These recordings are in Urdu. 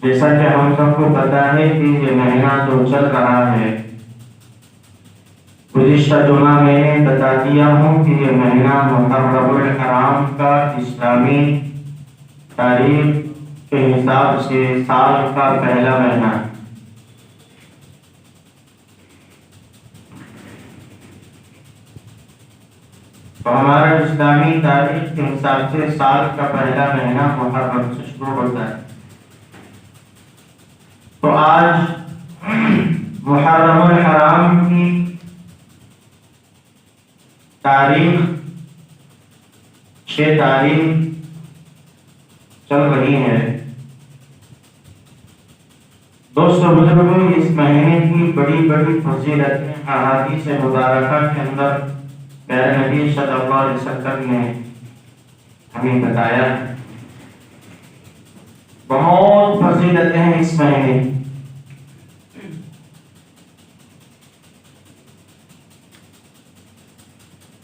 جیسا کہ ہم سب کو پتا ہے کہ یہ مہینہ جو چل رہا ہے، گزشتہ جمعہ میں نے بتا دیا ہوں کہ یہ مہینہ محرم الحرام کا اسلامی تاریخ کے حساب سے سال کا پہلا مہینہ ہے۔ تو ہمارا اسلامی تاریخ کے حساب سے سال کا پہلا مہینہ محرم سے شروع ہوتا ہے۔ تو آج محرم الحرام کی تاریخ 6 تاریخ چل رہی ہے۔ دوستو بزرگوں، اس مہینے کی بڑی بڑی فضیلتیں احادیث مبارکہ کے اندر پیارے نبی صلی اللہ علیہ وسلم نے ہمیں بتایا۔ بہت فضیلتیں ہیں اس مہینے۔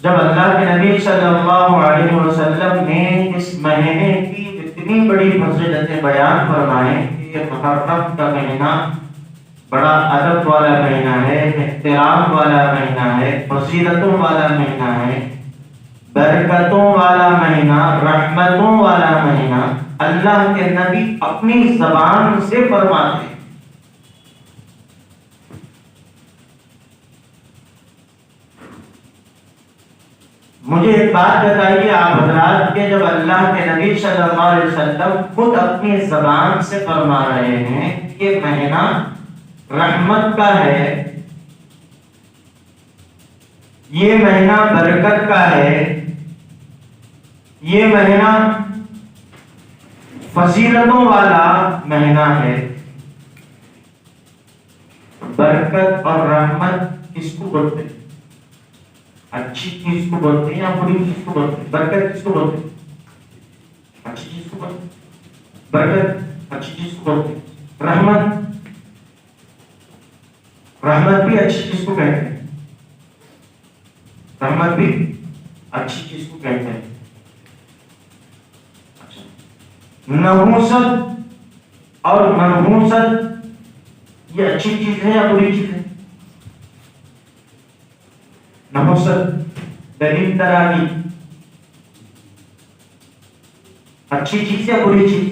جب اللہ کے نبی صلی اللہ علیہ وسلم نے اس مہینے کی اتنی بڑی فضیلتیں بیان فرمائیں کہ یہ محرم کا مہینہ بڑا ادب والا مہینہ ہے، احترام والا مہینہ ہے، فضیلتوں والا مہینہ ہے، برکتوں والا مہینہ، رحمتوں والا مہینہ، اللہ کے نبی اپنی زبان سے فرماتے ہیں۔ مجھے ایک بات بتائیے آپ حضرات کہ جب اللہ کے نبی صلی اللہ علیہ وسلم خود اپنی زبان سے فرما رہے ہیں کہ یہ مہینہ رحمت کا ہے، یہ مہینہ برکت کا ہے، یہ مہینہ فضیلتوں والا مہینہ ہے، برکت اور رحمت کس کو بولتے ہیں؟ اچھی چیز کو بولتے ہیں یا بری چیز کو بولتے ہیں؟ برکت کس کو بولتے ہیں؟ اچھی چیز کو بولتے ہیں۔ برکت اچھی چیز کو بولتے ہیں۔ رحمت بھی اچھی چیز کو کہتے ہیں۔ رحمت بھی اچھی چیز کو کہتے ہیں۔ نحوست اور منحوست یہ اچھی چیز ہے یا بری چیز ہے؟ نحوست دلیل تراغی اچھی چیز یا بری چیز؟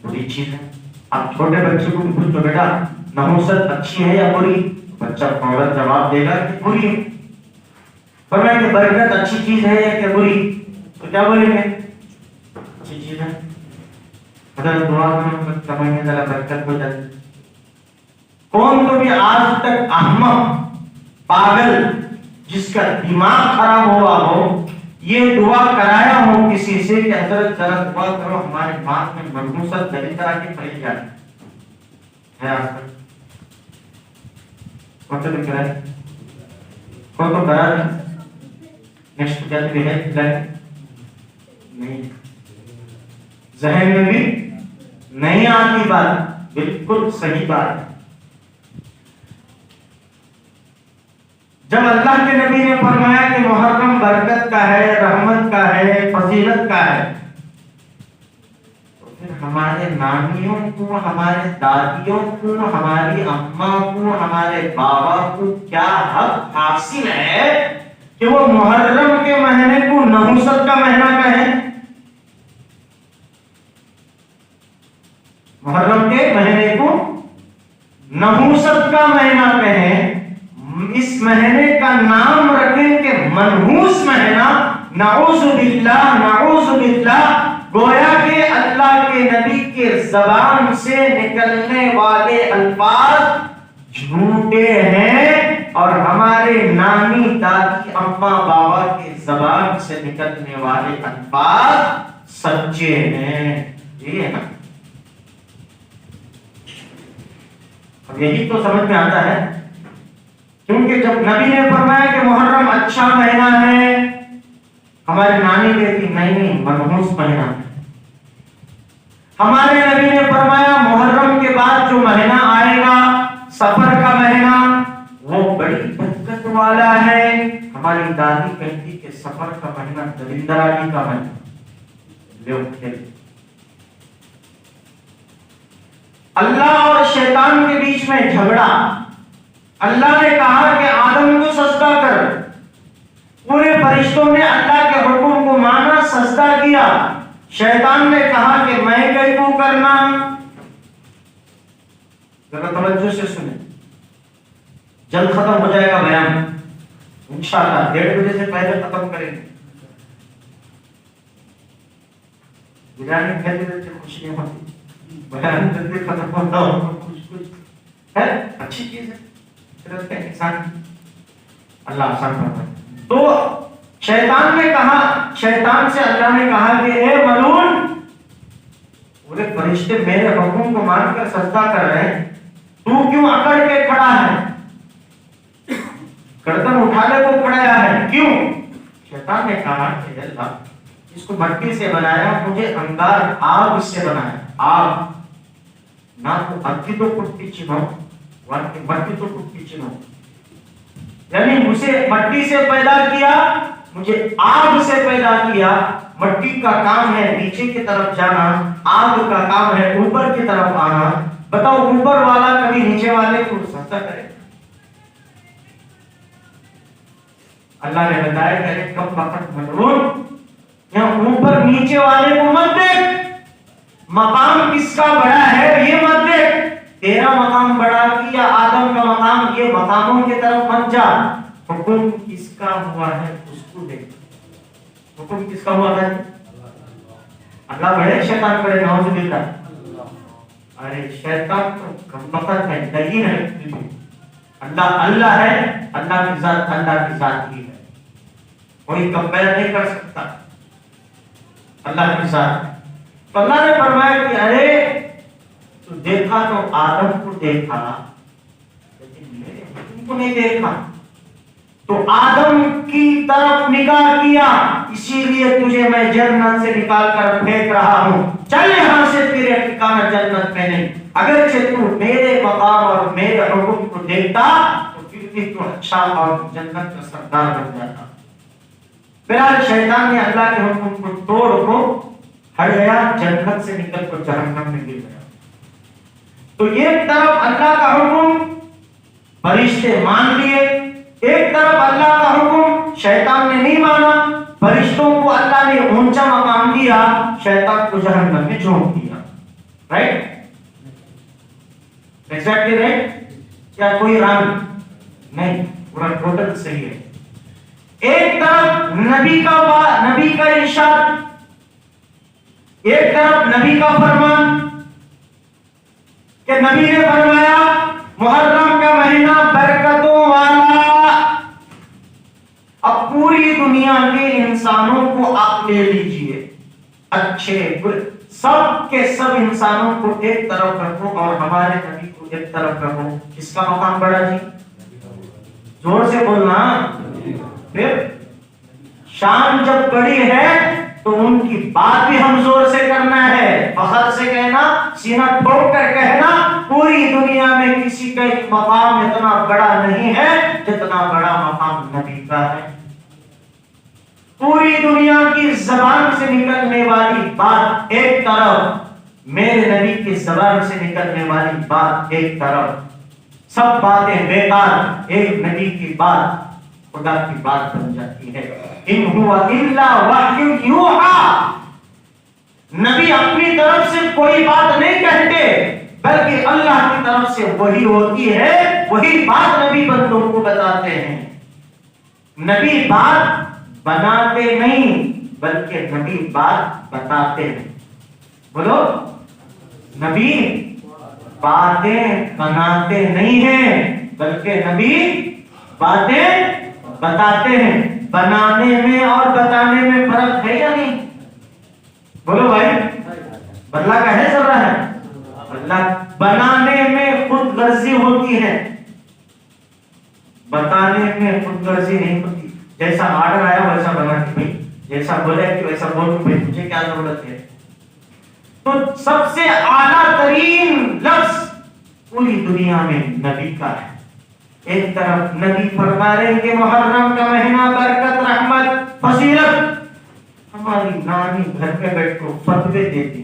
بری چیز ہے۔ آپ چھوٹے بچے کو پوچھو بیٹا نحوست اچھی ہے یا بری، بچہ فوراً جواب دے گا کہ بری ہے۔ فرمایا کہ برکت اچھی چیز ہے یا کہ بری، تو کیا بولیں گے؟ اچھی چیز ہے۔ اگر دعا میں سمجھنے ذرا برکت ہو جائے۔ کون تو بھی آج تک احمق پاگل جس کا دماغ خراب ہوا ہو یہ دعا کرایا ہو کسی سے کہ حضرت ذرا دعا کرو ہمارے دماغ میں منحوست دلیل طرح کی پھیل جائے ہے؟ آج تک کون سے بھی کرائے؟ کون تو کرا دیں؟ نیکسٹ کیا بھی ہے نہیں، ذہن میں بھی نہیں آتی بات، بالکل صحیح بات ہے۔ جب اللہ کے نبی نے فرمایا کہ محرم برکت کا ہے، رحمت کا ہے، فضیلت کا ہے، تو پھر ہمارے نانیوں کو، ہمارے دادیوں کو، ہماری اماں کو، ہمارے بابا کو کیا حق حاصل ہے کہ وہ محرم کے مہینے کو نحوست کا مہینہ کہیں؟ محرم کے مہینے کو نحوست کا مہینہ کہیں، اس مہینے کا نام رکھیں کہ منحوس مہینہ۔ نعوذ باللہ، نعوذ باللہ، گویا کہ اللہ کے نبی کے زبان سے نکلنے والے الفاظ جھوٹے ہیں اور ہمارے نانی دادی اماں بابا کے زبان سے نکلنے والے الفاظ سچے ہیں۔ یہ ہے نا، اب یہی تو سمجھ میں آتا ہے، کیونکہ جب نبی نے فرمایا کہ محرم اچھا مہینہ ہے، ہماری نانی کہتی نہیں منحوس مہینہ ہے۔ ہمارے نبی نے فرمایا محرم کے بعد جو مہینہ آئے گا سفر کا مہینہ وہ بڑی برکت والا ہے، ہماری دادی کہتی کہ سفر کا مہینہ دلندرالی کا مہینہ۔ اللہ اور شیطان کے بیچ میں جھگڑا. اللہ نے کہا کہ آدم کو سجدہ کر. پورے فرشتوں نے اللہ کے حکم کو مانا, سجدہ کیا. شیطان نے کہا کہ میں کیوں کرنا. ذرا توجہ سے سنیں, جلد ختم ہو جائے گا بیان انشاءاللہ. 1:30 بجے سے پہلے ختم کریں گے. بریانی کھاتے سے خوش نہیں ہوتی, بیان جلدی ختم ہوتا ہو کچھ ہے اچھی چیز ہے. فطرت کا انسان اللہ آسان کرتا ہے. تو شیطان نے کہا, شیطان سے اللہ نے کہا کہ اے ملعون, پورے فرشتے میرے حکم کو مان کر سجدہ کر رہے ہیں, تو کیوں اکڑ کے کھڑا ہے, گردن اٹھانے کو کھڑا ہے کیوں؟ شیطان نے کہا کہ اللہ اس کو مٹی سے بنایا, مجھے انگار آگ سے بنایا. آگ نہ تو اگی تو کٹتی چنو ورنہ مٹی تو کٹتی چنو, یعنی مجھے مٹی سے پیدا کیا, مجھے آگ سے پیدا کیا. مٹی کا کام ہے نیچے کی طرف جانا, آگ کا کام ہے اوپر کی طرف آنا. بتاؤ اوپر والا کبھی نیچے والے کو سجدہ کرے؟ اللہ نے بتایا کہ کب وقت ملعون, یہاں اوپر نیچے والے کو مت دیکھ, مقام کس کا بڑا ہے یہ مت دیکھ. تیرا مقام بڑا کی یا آدم کا مقام, یہ مقاموں کی طرف مت جا. حکم کس کا ہوا ہے اس کو دیکھ. حکم کس کا ہوا ہے؟ اللہ بڑے شیطان بڑے, نعوذ باللہ. ارے شیطان تو کمبخت ہے, دین ہے. اللہ اللہ ہے, اللہ کی ذات اللہ کی ذات ہی ہے, کوئی کمپیئر نہیں کر سکتا اللہ کی ذات. تو اللہ نے فرمایا کہ ارے تو دیکھا تو آدم کو دیکھا لیکن میرے حکم کو نہیں دیکھا. تو آدم کی طرف نگاہ کیا, اسی لیے تجھے میں جنت سے نکال کر پھینک رہا ہوں. چل یہاں سے, تیرے ٹھکانہ جنت میں نہیں. اگرچہ تو میرے مقام اور میرے حکم کو دیکھتا تو پھر بھی تو اچھا اور جنت کا سردار بن جاتا. بہرحال شیطان نے اللہ کے حکم کو توڑ کو ہٹ گیا, جنت سے نکل کر جہنم میں گر گیا. تو ایک طرف اللہ کا حکم فرشتے مان لیے, ایک طرف اللہ کا حکم شیطان نے نہیں مانا. فرشتوں کو اللہ نے اونچا مقام دیا, شیطان کو جہنم میں جھونک دیا. Right, exactly right. کیا کوئی رنگ نہیں, پورا ٹوٹل صحیح ہے. ایک طرف نبی کا ارشاد, ایک طرف نبی کا فرمان کہ نبی نے فرمایا محرم کا مہینہ برکتوں والا, اب پوری دنیا کے انسانوں کو آپ لے لیجئے, اچھے برے سب کے سب انسانوں کو ایک طرف رکھو اور ہمارے نبی کو ایک طرف رکھو. کس کا مقام بڑا جی؟ زور سے بولنا. پھر شان جب بڑی ہے تو ان کی بات بھی ہم زور سے کرنا ہے, فخر سے کہنا, سینہ ٹھوک کر کہنا. پوری دنیا میں کسی کا مقام اتنا بڑا نہیں ہے جتنا بڑا مقام نبی کا ہے. پوری دنیا کی زبان سے نکلنے والی بات ایک طرف, میرے نبی کی زبان سے نکلنے والی بات ایک طرف, سب باتیں بیکار, ایک نبی کی بات خدا کی بات بن جاتی ہے. ان ہوا الا وحی یوحی, نبی اپنی طرف سے کوئی بات نہیں کہتے بلکہ اللہ کی طرف سے وہی ہوتی ہے, وہی بات نبی بندوں کو بتاتے ہیں. نبی بات بناتے نہیں بلکہ نبی بات بتاتے ہیں. بولو, نبی باتیں بناتے نہیں ہیں بلکہ نبی باتیں بتاتے ہیں. بنانے میں اور بتانے میں فرق ہے یا نہیں؟ بولو بھائی, بدلا کا ہے سب رہا ہے. اللہ بنانے میں خود غرضی ہوتی ہے, بتانے میں خود غرضی نہیں ہوتی. جیسا آرڈر آیا ویسا بنا کے بھائی, جیسا بولے کہ ویسا بولوں بھائی, مجھے کیا ضرورت ہے. تو سب سے اعلیٰ ترین لفظ پوری دنیا میں نبی کا ہے. ایک طرف نبی فرما رہے کہ محرم کا مہینہ برکت, رحمت, فضیلت. ہماری نانی گھر پہ بیٹھ کو فتوے دیتی,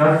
10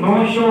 900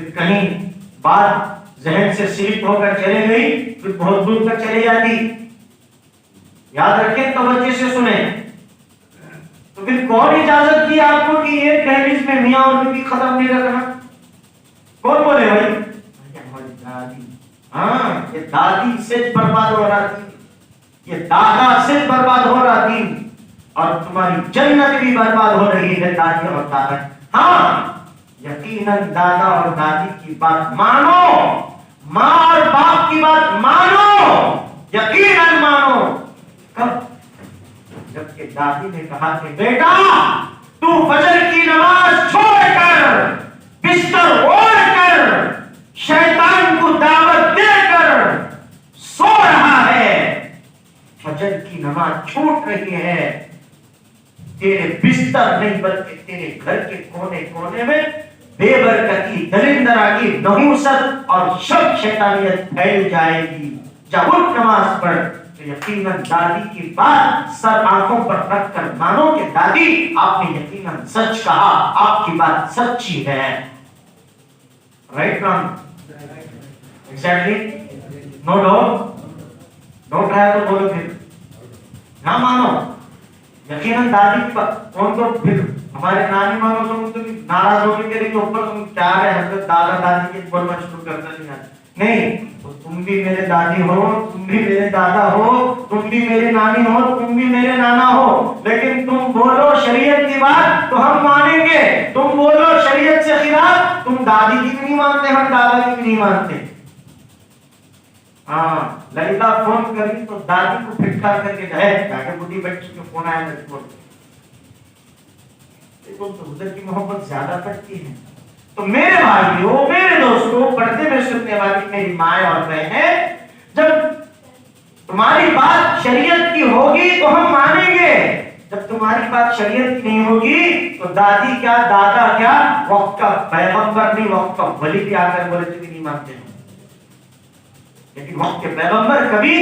پھر کہیں بات ذہن سے سلپ ہو کر چلے گئی پھر بہت دور تک چلی جاتی. یاد رکھیں, توجہ سے سنیں. تو پھر کون اجازت دی آپ کو کہ ایک دہلیز میں میاں اور بیوی ختم نہیں رکھنا؟ کون بولے بھائی؟ ہماری دادی. ہاں, یہ دادی سے برباد ہو رہا تھی, یہ دادا سے برباد ہو رہا تھی, اور تمہاری جنت بھی برباد ہو رہی ہے دادی اور دادا. ہاں یقیناً دادا اور دادی کی بات مانو, ماں اور باپ کی بات مانو, یقیناً مانو. کب؟ جبکہ دادی نے کہا کہ بیٹا تو فجر کی نماز چھوڑ کر بستر اوڑھ کر شیطان کو دعوت دے کر سو رہا ہے, فجر کی نماز چھوٹ رہی ہے, تیرے بستر نہیں بلکہ تیرے گھر کے کونے کونے میں بے برکتی, درندرا کی نحوست اور شر شیطانیت پھیل جائے گی. جب اٹھ نماز پڑھ. تو یقیناً دادی کی بات سر آنکھوں پر رکھ کر مانو کہ دادی آپ نے یقیناً سچ کہا, آپ کی بات سچی ہے. Right wrong exactly, no doubt, doubt ہے تو بولو پھر نہ مانو. یقیناً دادی کی بات کون تو پھر ہمارے نانی مانو تو تم ناراض ہو کے تو اوپر تم کیا ہے حضرت دادا دادی کے بولنا شروع کرتا نہیں. تم بھی میرے دادی ہو, تم بھی میرے دادا ہو, تم بھی میرے نانی ہو, تم بھی میرے نانا ہو, لیکن تم بولو شریعت کی بات تو ہم مانیں گے, تم بولو شریعت سے خلاف, تم دادی کی بھی نہیں مانتے, ہم دادا کی بھی نہیں مانتے. ہاں للیتا فون کری تو دادی کو پھٹکار کر کے جائے بڑھی بچی کو فون آیا تو ادھر کی محبت زیادہ کرتی ہے. تو میرے بھائیوں, میرے دوستوں, پردے میں سننے والی میری مائیں اور بہنیں, جب تمہاری بات شریعت کی ہوگی تو ہم مانیں گے, جب تمہاری بات شریعت کی نہیں ہوگی تو دادی کیا دادا کیا وقت کا پیغمبر نہیں, وقت کا ولی بھی آ کر بولے تو بھی نہیں مانتے ہیں. لیکن وقت کے پیغمبر کبھی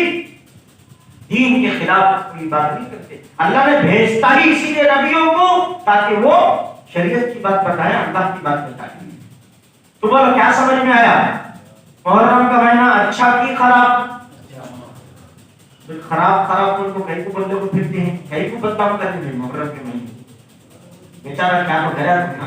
دین کے خلاف کوئی بات نہیں کرتے. اللہ نے بھیجتا ہی اسی لیے نبیوں کو تاکہ وہ شریعت کی بات بتائیں, اللہ کی بات بتائیں. تو بولو کیا سمجھ میں آیا؟ محرم کا مہینہ اچھا کی خراب؟ خراب خراب کو کہیں کو بندے کو پھرتے ہیں, کہیں کو بدنام کرتے ہیں. محرم کے مہینے بیچارہ کیا تو گیا تھا نا,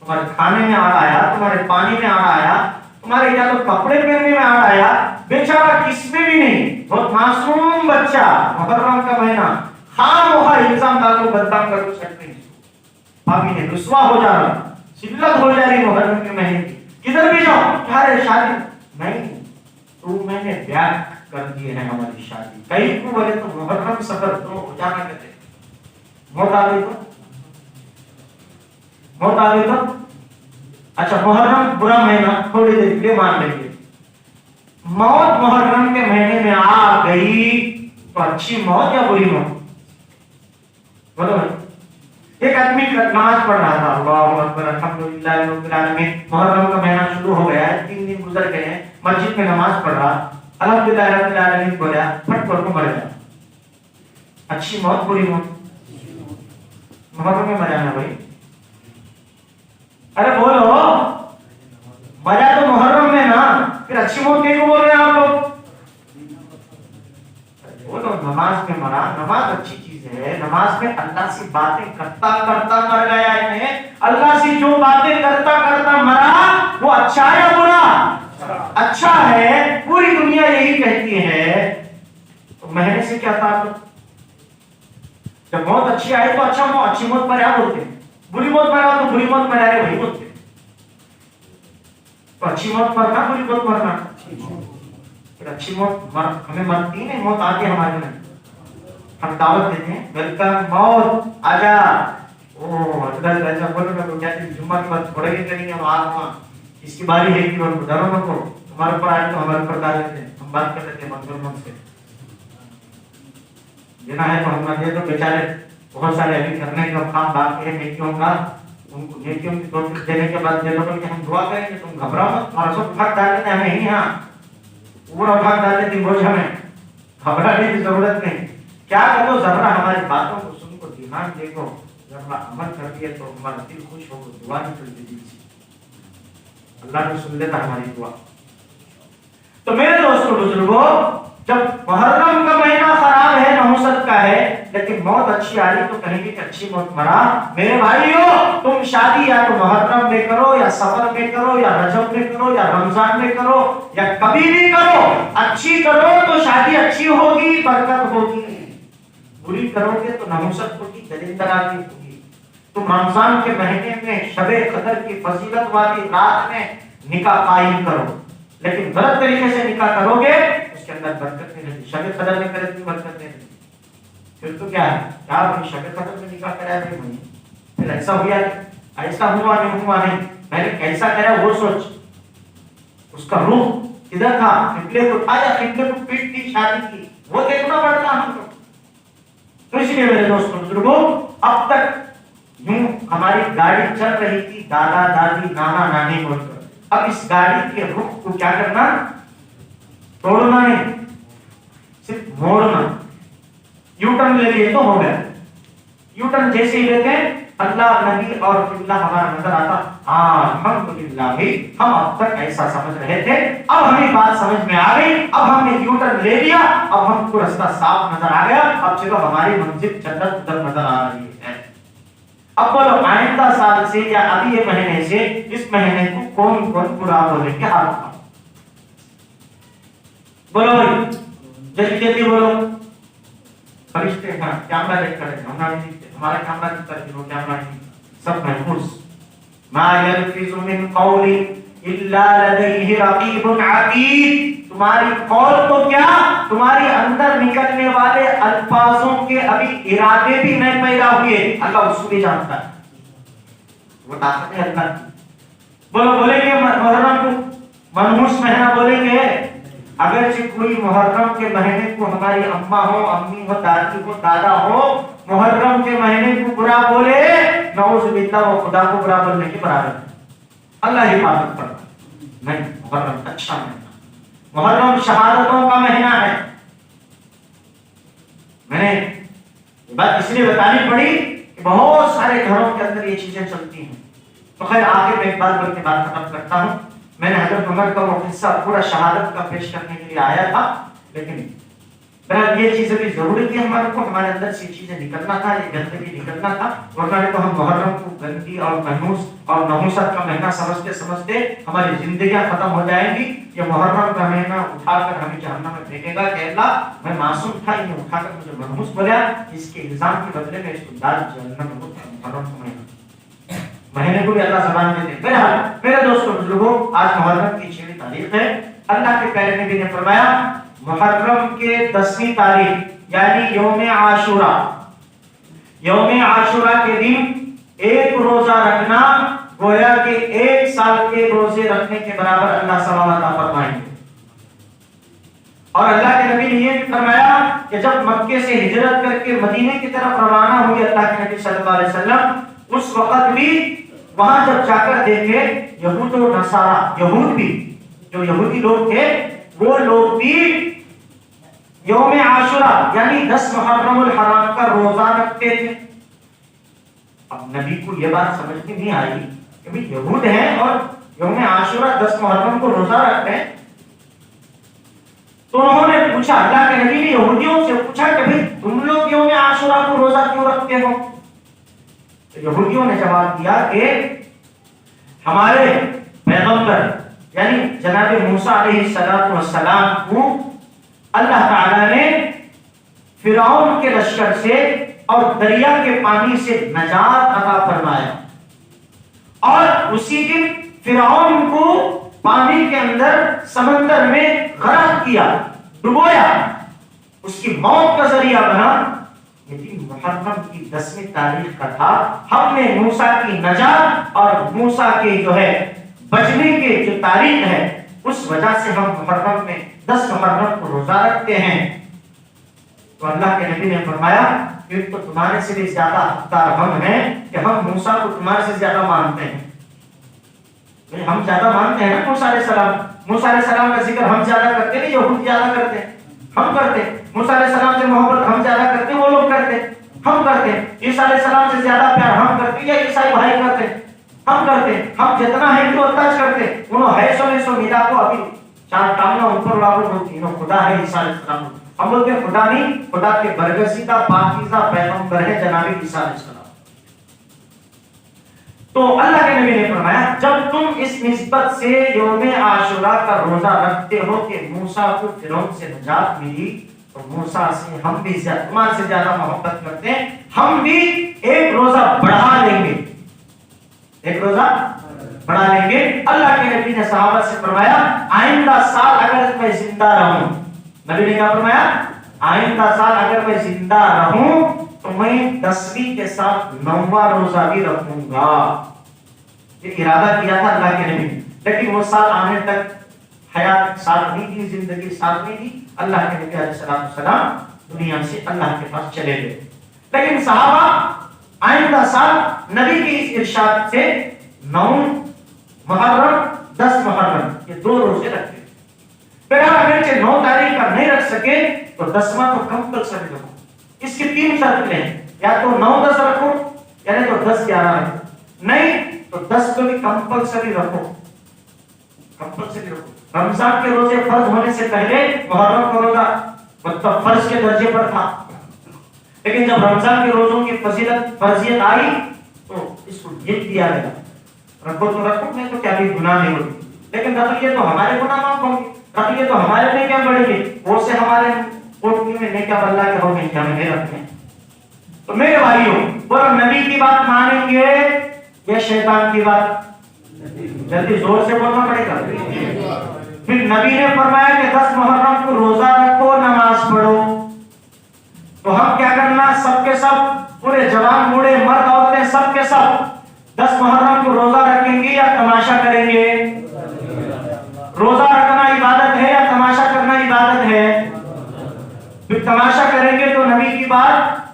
تمہارے کھانے میں آڑ آیا, تمہارے پانی میں آڑ آیا, تمہارے کیا تو کپڑے پہننے میں آڑ آیا, بیچارہ کس میں بھی نہیں, بہت معصوم بچہ. محرم کا مہینہ خام وہاں الزام دار کو بدنام کر سکتے ہیں. بھابھی نے رسوا ہو جا رہا, شدت ہو جا رہی محرم کے مہینے کی. کدھر بھی جاؤ تمہارے شادی نہیں, تو میں نے بیاہ کر دی ہے ہماری شادی. کئی کو بولے تو محرم سفر تو ہو جانا کہتے, موت آ گئی تو, موت آ گئی تو اچھا محرم برا مہینہ تھوڑی دیر کے لیے مان لیں گے. موت محرم کے مہینے میں آ گئی تو اچھی موت یا بری موت؟ بولو بھائی. ایک آدمی نماز پڑھ رہا تھا, اللہ اکبر الحمدللہ رب العالمین, محرم کا مہینہ شروع ہو گیا ہے, 3 دن گزر گئے ہیں, مسجد میں نماز پڑھ رہا, الحمدللہ رب العالمین بولا, پھٹ پڑ کو مر گیا. اچھی موت بری موت؟ محرم میں مرا نا بھائی. ارے بولو, مرا تو محرم میں نا, پھر اچھی موت کہیں کو بول رہے ہیں آپ لوگ؟ بولو نماز میں مرا, نماز اچھی چیز ہے, نماز میں اللہ سے باتیں کرتا کرتا مر گیا ہے, اللہ سے جو باتیں کرتا کرتا مرا وہ اچھا ہے یا برا؟ اچھا ہے. پوری دنیا یہی کہتی ہے, تو مہینے سے کیا تعلق؟ جب موت اچھی آئی تو اچھا موت, اچھی موت مرا بولتے, بری موت مرا تو بری موت مرا وہی بولتے. تو اچھی موت مرنا, بری موت مرنا, پھر اچھی موت ہمیں مرتی نہیں, موت آتی ہے ہمارے میں, ہم دعوت دیتے ہیں ویلکم موت آجا. ایسا بولو نا تو کیا جمعہ کی بات چھوڑے گے کریں گے ہم, آج اس کی باری ہے کہ ڈرو نہ کو, ہمارے اوپر آئے تو ہمارے اوپر ڈال لیتے ہیں, ہم بات کر لیتے ہیں منظور من سے. دینا ہے تو ہم نہ دے تو بیچارے بہت سارے ابھی کرنے کا کام باقی ہے نیکیوں کا, ان کو نیکیوں کی توفیق دینے کے بعد دے دو کہ ہم دعا کریں گے, تم گھبراؤ مت, اور سب بھاگ ڈال دیتے ہمیں ہی, ہاں پورا بھاگ ڈال دیتے بوجھ, ہمیں گھبرانے کی ضرورت نہیں. کیا کرو, ذرا ہماری باتوں کو سن کو دھیان دے کو, ذرا عمل کر دیے تو ہمارا دل خوش ہو, دعا نکل دے دل سے. اللہ نے سن لیتا ہماری دعا. تو میرے دوستوں بزرگوں، جب محرم کا مہینہ خراب ہے، نحوست کا ہے، لیکن موت اچھی آ رہی تو کہیں گے کہ اچھی موت مرا. میرے بھائیو، تم شادی یا تو محرم میں کرو، یا سفر میں کرو، یا رجب میں کرو، یا رمضان میں کرو، یا کبھی بھی کرو، اچھی کرو تو شادی اچھی ہوگی، برکت ہوگی. بری کرو گے تو نحوست ہوگی، دلندرازی ہوگی. تم رمضان کے مہینے میں شب قدر کی فضیلت والی رات میں نکاح قائم کرو، لیکن غلط طریقے سے نکاح کرو گے اس کے اندر برکت نہیں رہتی. شب قدر میں کرے تو برکت نہیں رہتی. پھر تو کیا ہے، کیا بھائی شب قدر میں نکاح کرایا بھائی میں، پھر ایسا ہوا ایسا ہوا نہیں، میں نے کیسا کرا وہ سوچ. اس کا روح کدھر تھا، قبلے کو تھا یا قبلے کو پیٹ دی شادی کی، وہ دیکھنا پڑتا ہم کو. تو اس لیے میرے دوستوں بزرگوں، اب تک یوں ہماری گاڑی چل رہی تھی دادا دادی نانا نانی بول کر. اب اس گاڑی کے رخ کو کیا کرنا، توڑنا نہیں، صرف موڑنا. یو ٹرن لے لیے تو ہو گیا. یو ٹرن جیسے ہی لیتے ہیں اللہ نبی اور قبلہ ہمارا نظر آتا. ہاں الحمدللہ بھائی، ہم اب تک ایسا سمجھ رہے تھے، اب ہمیں بات سمجھ میں آ گئی، اب ہم نے یو ٹرن لے لیا، اب ہم کو راستہ صاف نظر آ گیا، اب چلو ہماری منزل جنت ادھر نظر آ رہی ہے. اب بولو آئندہ سال سے یا ابھی یہ مہینے سے اس مہینے کو کون کون برا بولے کیا حال ہوگا؟ بولو بھائی جلدی جلدی بولو. فرشتے ہیں کیمرہ دیکھ کر ہمارا کیمرہ دیکھ کر کیمرہ سب محفوظ. ما یلفظ من قول الا لدیہ رقیب عتید. تمہاری قول تو کیا، تمہاری اندر نکلنے والے الفاظوں کے ابھی ارادے بھی نہیں پیدا ہوئے، اللہ اس کو بھی جانتا ہے. وہ طاقت ہے اللہ کی. بولو بولیں گے محرم کو منحوس مہینہ بولیں گے؟ اگرچہ کوئی محرم کے مہینے کو ہماری اماں ہو، امی ہو، دادی ہو، دادا ہو، محرم کے مہینے کو برا بولے، نعوذ باللہ وہ خدا کو برا بولنے کے برابر ہے. اللہ حفاظت کرتا نہیں. محرم اچھا مہینہ، محرم شہادتوں کا مہینہ ہے. میں نے یہ بات اس لیے بتانی پڑی کہ بہت سارے گھروں کے اندر یہ چیزیں چلتی ہیں. تو خیر آگے میں ایک بات بول کے بات ختم کرتا ہوں. میں نے حضرت عمر کا وہ قصہ پورا شہادت کا پیش کرنے کے لیے آیا تھا، لیکن بہرحال یہ چیزیں بھی ضروری تھی ہمارے کو، ہمارے اندر سے چیزیں نکلنا تھا، یہ گندگی نکلنا تھا، ورنہ تو ہم محرم کو گندگی اور منحوس اور نحوست کا مہینہ سمجھتے سمجھتے ہماری زندگیاں ختم ہو جائیں گی. یہ محرم کا مہینہ اٹھا کر ہمیں جہنم میں پھینکے گا کہ اللہ میں معصوم تھا، انہیں اٹھا کر مجھے منحوس بولا، اس کے الزام کے بدلے میں اس کو ڈال جہنم میں. محرم کا مہینے کو بھی اللہ زبان دیتے. بہرحال میرے دوستوں بزرگوں، آج محرم کی 6ویں تاریخ ہے. اللہ کے پیارے نبی نے فرمایا محرم کے 10ویں تاریخ یعنی یوم عاشورہ، یوم عاشورہ کے دن ایک روزہ رکھنا گویا کہ 1 سال کے روزے رکھنے کے برابر اللہ ثواب عطا فرمائیں گے. اور اللہ کے نبی نے یہ فرمایا کہ جب مکے سے ہجرت کر کے مدینے کی طرف روانہ ہوئے اللہ کے نبی صلی اللہ علیہ وسلم، اس وقت بھی وہاں جب جا کر دیکھے یہود و نصارہ، یہود بھی جو یہودی لوگ تھے وہ لوگ بھی یوم عاشورہ یعنی 10 محرم الحرام کا روزہ رکھتے تھے. اب نبی کو یہ بات سمجھ میں نہیں آئی کہ بھی یہود ہیں اور یوم عاشورہ 10 محرم کو روزہ رکھتے ہیں. تو انہوں نے پوچھا، اللہ کے نبی نے یہودیوں سے پوچھا کہ بھئی تم لوگ یوم عاشورہ کو روزہ کیوں رکھتے ہو؟ تو یہودیوں نے جواب دیا کہ ہمارے پیغمبر یعنی جناب موسیٰ علیہ السلام کو اللہ تعالی نے فرعون کے لشکر سے اور دریا کے پانی سے نجات عطا فرمایا، اور اسی دن فرعون کو پانی کے اندر سمندر میں غرق کیا، ڈبویا، اس کی موت کا ذریعہ بنا. یہ دن محرم کی 10ویں تاریخ کا تھا. ہم نے موسیٰ کی نجات اور موسیٰ کے جو ہے بچنے کے جو تاریخ ہے اس وجہ سے ہم محرم میں 10 محرم کو روزہ رکھتے ہیں. تو اللہ کے نبی نے فرمایا پھر تو تمہارے سے بھی زیادہ حقدار ہم ہیں کہ ہم موسیٰ کو تمہارے سے زیادہ مانتے ہیں. ہم زیادہ مانتے ہیں نا موسیٰ علیہ السلام. موسیٰ علیہ السلام کا ذکر ہم زیادہ کرتے ہیں، یہود زیادہ کرتے ہیں، ہم کرتے ہیں. موسیٰ علیہ السلام سے محبت ہم زیادہ کرتے ہیں، وہ لوگ کرتے ہیں، ہم کرتے ہیں. عیسیٰ علیہ السلام سے زیادہ پیار ہم کرتے ہیں یا عیسائی بھائی کرتے ہیں. ہم کرتے ہیں, ہم جتنا ہے تو ٹچ کرتے ہیں, انہوں ہے سو ملا کو ابھی چار ٹانگیں اوپر والا بولتی ہے خدا ہے عیسیٰ علیہ السلام. ہم بولتے ہیں خدا نہیں, خدا کے برگزیدہ پاکیزہ پیغمبر ہے جناب عیسیٰ علیہ السلام. تو اللہ کے نبی نے فرمایا جب تم اس نسبت سے یوم عاشوراء کا روزہ رکھتے ہو کہ موسیٰ کو فرعون سے نجات ملی, تو موسیٰ سے ہم بھی تمہارے سے زیادہ محبت کرتے ہیں, ہم بھی ایک روزہ بڑھا لیں گے, ایک روزہ بڑھا لیں گے. اللہ کے نبی نے صحابہ سے فرمایا آئندہ سال اگر میں زندہ رہوں, نبی نے کیا فرمایا, آئندہ سال اگر میں زندہ رہوں تو میں 10ویں کے ساتھ 9واں روزہ بھی رکھوں گا. یہ ارادہ کیا تھا اللہ کے نبی, لیکن وہ سال آنے تک حیات ساتھ نہیں تھی, زندگی ساتھ نہیں تھی. اللہ کے نبی علیہ السلام دنیا سے اللہ کے پاس چلے گئے, لیکن صحابہ آئندہ سال نبی کی اس ارشاد سے 9 محرم 10 محرم یہ 2 روزے رکھتے. پھر اگر 9 تاریخ کا نہیں رکھ سکے تو 10واں تو کمپلسری رکھو. اس کی 3 شرطیں ہیں, یا تو 9-10 رکھو, یعنی تو 10-11 رکھو, نہیں تو 10 کو بھی کمپلسری رکھو, کمپلسری رکھو. رمضان کے روزے فرض ہونے سے پہلے محرم کا روزہ مطلب فرض کے درجے پر تھا, لیکن جب رمضان کے روزوں کی فضیلت فرضیت آئی تو اس کو جیت دیا گیا, رکھو تو رکھو, نہیں تو کیا بھی گناہ نہیں ہوتی. لیکن رکھ لیے تو ہمارے گناہ معاف ہوں گے, رکھ لیے تو ہمارے لیے کیا بڑھیں گے, وہ سے ہمارے کوٹنی میں نہیں کیا اللہ کے ہو گئے کیا ہمیں رکھتے ہیں. تو میرے بھائیوں وہ نبی کی بات مانیں گے یا شیطان کی بات, جلدی زور سے بولنا پڑے گا. پھر نبی نے فرمایا کہ 10 محرم کو روزہ رکھو, نماز پڑھو. تو ہم کیا کرنا, سب کے سب پورے جوان بوڑھے مرد عورتیں سب کے سب 10 محرم کو روزہ رکھیں گے یا تماشا کریں گے. روزہ رکھنا عبادت ہے یا تماشا کرنا عبادت ہے. پھر تماشا کریں گے تو نبی کی بات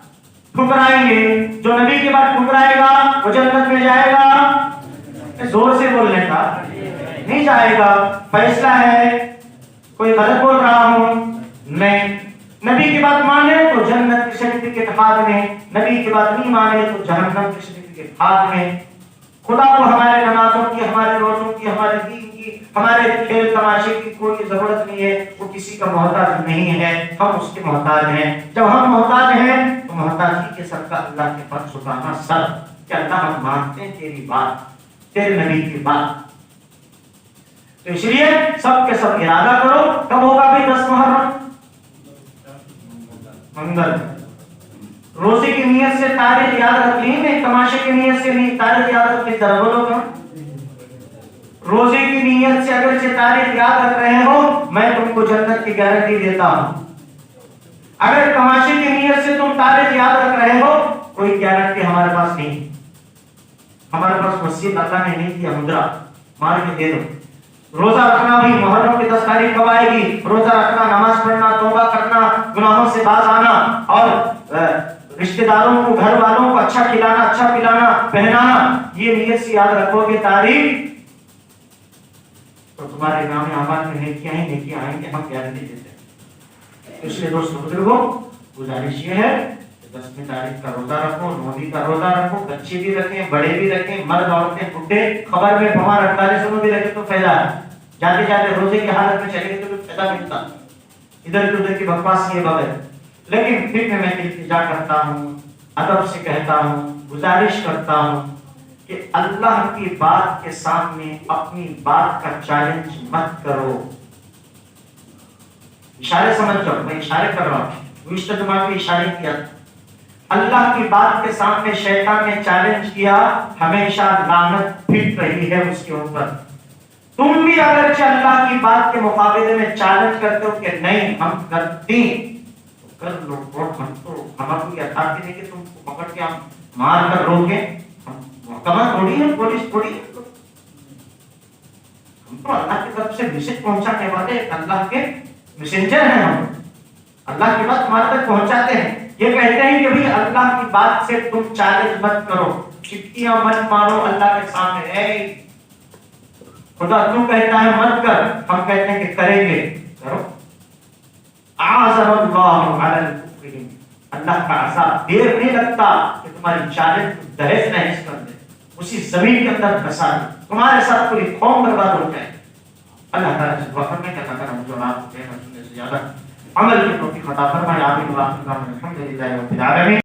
ٹھکرائیں گے, جو نبی کی بات ٹھکرائے گا وہ جنت میں جائے گا. زور سے بولنے کا نہیں جائے گا. فیصلہ ہے, کوئی غلط بول رہا ہوں نہیں. نبی کی بات مانے تو جنت کی سرٹیفکیٹ ہاتھ میں, نبی کی بات نہیں مانے تو جہنم کی سرٹیفکیٹ ہاتھ میں. خدا کو ہمارے نمازوں کی, ہمارے روزوں کی, ہمارے دین کی, ہمارے کھیل تماشے کی کوئی ضرورت نہیں ہے. وہ کسی کا محتاج نہیں ہے, ہم اس کے محتاج ہیں. جب ہم محتاج ہیں تو محتاجی کے سر کا اللہ کے پاس جھکانا سر کہ اللہ ہم مانتے ہیں تیری بات, تیرے نبی کی بات. تو اس لیے سب کے سب ارادہ کرو. کب ہوگا بھی 10 محرم, منگل. روزے کی نیت سے تاریخ یاد رکھ لی, میں تماشے کی نیت سے نہیں, تاریخ یاد رکھ لی. ذرا بولو گا, روزے کی نیت سے اگر سے تاریخ یاد رکھ رہے ہو میں تم کو جنت کی گارنٹی دیتا ہوں. اگر تماشے کی نیت سے تم تاریخ یاد رکھ رہے ہو کوئی گارنٹی ہمارے پاس نہیں. ہمارے پاس وسیع اللہ نے نہیں دیا مدرا مار کے دے دو. روزہ رکھنا بھی محرم کی 10 تاریخ کب آئے گی, روزہ رکھنا, نماز پڑھنا, توبہ کرنا, گناہوں سے باز آنا, اور رشتہ داروں کو, گھر والوں کو اچھا کھلانا, اچھا پلانا, پہنانا, یہ نیت سے یاد رکھو گے تاریخ تو تمہارے نام اعمال میں نیکیاں ہی نیکیاں آئیں گے, ہم گارنٹی دیتے ہیں. اس لیے دوستو بزرگوں گزارش یہ ہے 10ویں تاریخ کا روزہ رکھو, 9ویں کا روزہ رکھو, بچے بھی رکھیں, بڑے بھی رکھیں, مرد عورتیں بڈھے, خبر میں بمار 48 بھی رکھے تو فائدہ ہے. جاتے جاتے روزے کی حالت میں چلے گئے تو فائدہ ملتا, ادھر ادھر کی بکواس کیے بغیر. لیکن پھر میں التجا کرتا ہوں, ادب سے کہتا ہوں, گزارش کرتا ہوں کہ اللہ کی بات کے سامنے اپنی بات کا چیلنج مت کرو. اشارے سمجھ جاؤ, میں اشارے کر رہا ہوں, گزشتہ جمعہ میں اشارے کیا. اللہ کی بات کے سامنے شیطان نے چیلنج کیا, ہمیشہ لعنت پھٹ رہی ہے اس کے اوپر. تم بھی اگرچہ اللہ کی بات کے مقابلے میں چیلنج کرتے ہو کہ نہیں ہم کرتے تو کر لو, ہم تو ہمارا کوئی اتھارٹی نہیں کہ تم کو پکڑ کے ہم مار کر روکیں. ہم محکمہ تھوڑی ہے, پولیس تھوڑی ہے, ہم تو اللہ کی طرف سے میسج پہنچانے والے اللہ کے میسنجر ہیں. ہم اللہ کی بات تمہارے تک پہنچاتے ہیں. یہ کہتے ہیں کہ بھی اللہ کی بات سے تم چیلنج مت کرو, چٹکیاں مت مارو اللہ کے سامنے. اے خدا کیوں کہتا ہے مت کر, ہم کہتے ہیں کہ کریں گے, کرو. اعاذنا اللہ علی الکفر, اللہ کا عذاب دیر نہیں لگتا کہ تمہاری چیلنج دہیز نہیز کر دے. اسی زمین کے اندر پھنسا دے، تمہارے ساتھ پوری قوم برباد ہو جائے۔ اللہ تعالیٰ سے دعا کرنے کا تعالیٰ مجھے اور آپ کو سننے سے زیادہ عمل کی توفیق عطا فرمائے۔ آمین۔ الحمد للہ رب العالمین۔